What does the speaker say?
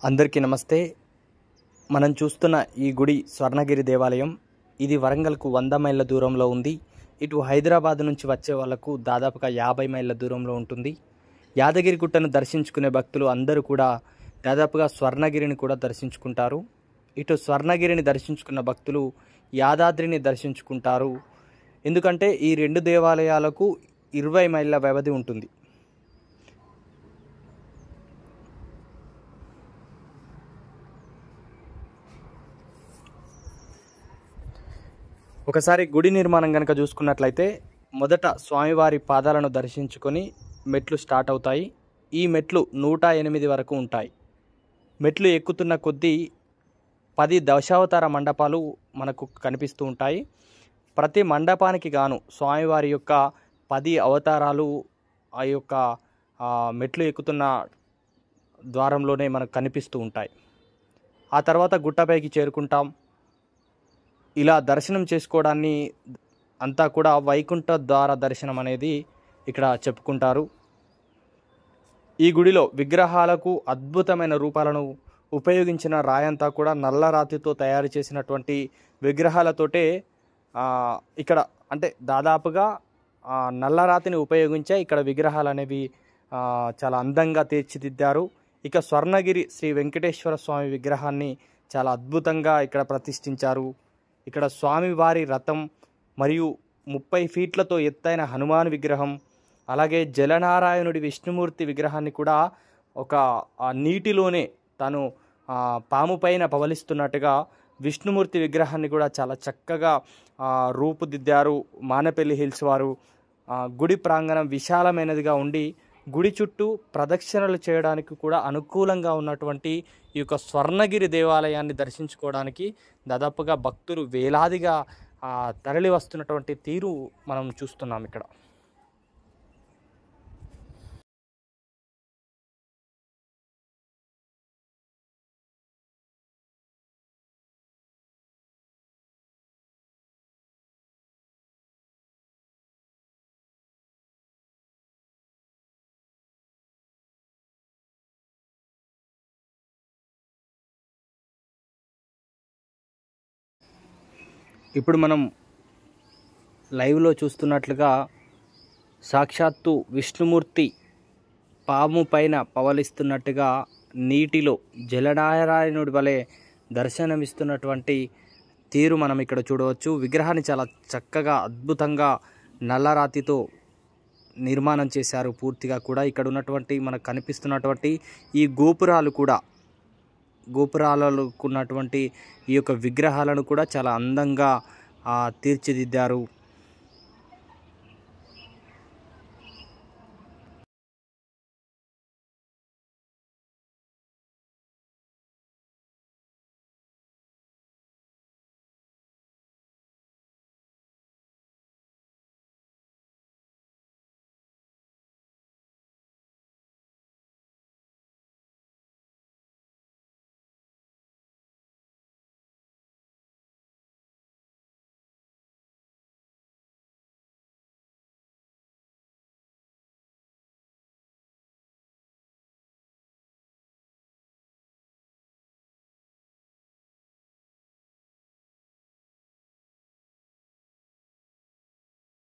అందరికీ నమస్తే. మనం చూస్తున్న ఈ గుడి స్వర్ణగిరి దేవాలయం. ఇది వరంగల్కు 100 మైళ్ళ దూరంలో ఉంది. ఇటు హైదరాబాద్ నుంచి వచ్చే వాళ్లకు దాదాపుగా 50 మైళ్ళ దూరంలో ఉంటుంది. యాదగిరి గుట్టను దర్శించుకునే భక్తులు అందరూ కూడా దాదాపుగా స్వర్ణగిరిని కూడా దర్శించుకుంటారు. ఇటు స్వర్ణగిరిని దర్శించుకున్న భక్తులు యాదాద్రిని దర్శించుకుంటారు. ఎందుకంటే ఈ రెండు దేవాలయాలకు 20 మైళ్ళ వ్యవధి ఉంటుంది. ఒకసారి గుడి నిర్మాణం కనుక చూసుకున్నట్లయితే మొదట స్వామివారి పాదాలను దర్శించుకొని మెట్లు స్టార్ట్ అవుతాయి. ఈ మెట్లు 108 వరకు ఉంటాయి. మెట్లు ఎక్కుతున్న కొద్దీ 10 దశావతార మండపాలు మనకు కనిపిస్తూ ఉంటాయి. ప్రతి మండపానికి గాను స్వామివారి యొక్క 10 అవతారాలు ఆ యొక్క మెట్లు ఎక్కుతున్న ద్వారంలోనే మనకు కనిపిస్తూ ఉంటాయి. ఆ తర్వాత గుట్టపైకి చేరుకుంటాం. ఇలా దర్శనం చేసుకోవడాన్ని అంతా కూడా వైకుంఠ ద్వార దర్శనం అనేది ఇక్కడ చెప్పుకుంటారు. ఈ గుడిలో విగ్రహాలకు అద్భుతమైన రూపాలను ఉపయోగించిన రాయంతా కూడా నల్లరాతితో తయారు చేసినటువంటి విగ్రహాలతోటే ఇక్కడ అంటే దాదాపుగా నల్లరాతిని ఉపయోగించే ఇక్కడ విగ్రహాలు అనేవి చాలా అందంగా తీర్చిదిద్దారు. ఇక స్వర్ణగిరి శ్రీ వెంకటేశ్వర స్వామి విగ్రహాన్ని చాలా అద్భుతంగా ఇక్కడ ప్రతిష్ఠించారు. ఇక్కడ స్వామివారి రథం మరియు 30 ఫీట్లతో ఎత్తైన హనుమాన్ విగ్రహం, అలాగే జలనారాయణుడి విష్ణుమూర్తి విగ్రహాన్ని కూడా ఒక నీటిలోనే తను పాము పైన పవలిస్తున్నట్టుగా విష్ణుమూర్తి విగ్రహాన్ని కూడా చాలా చక్కగా రూపుదిద్దారు మానపల్లి హిల్స్ వారు. గుడి ప్రాంగణం విశాలమైనదిగా ఉండి గుడి చుట్టూ ప్రదక్షిణలు చేయడానికి కూడా అనుకూలంగా ఉన్నటువంటి ఈ యొక్క స్వర్ణగిరి దేవాలయాన్ని దర్శించుకోవడానికి దాదాపుగా భక్తులు వేలాదిగా తరలి వస్తున్నటువంటి తీరు మనం చూస్తున్నాం ఇక్కడ. ఇప్పుడు మనం లైవ్లో చూస్తున్నట్లుగా సాక్షాత్తు విష్ణుమూర్తి పాము పైన పవలిస్తున్నట్టుగా నీటిలో జలనారాయణుడి వలె దర్శనమిస్తున్నటువంటి తీరు మనం ఇక్కడ చూడవచ్చు. విగ్రహాన్ని చాలా చక్కగా అద్భుతంగా నల్లరాతితో నిర్మాణం చేశారు పూర్తిగా కూడా. ఇక్కడ ఉన్నటువంటి మనకు కనిపిస్తున్నటువంటి ఈ గోపురాలకు ఉన్నటువంటి ఈ యొక్క విగ్రహాలను కూడా చాలా అందంగా తీర్చిదిద్దారు.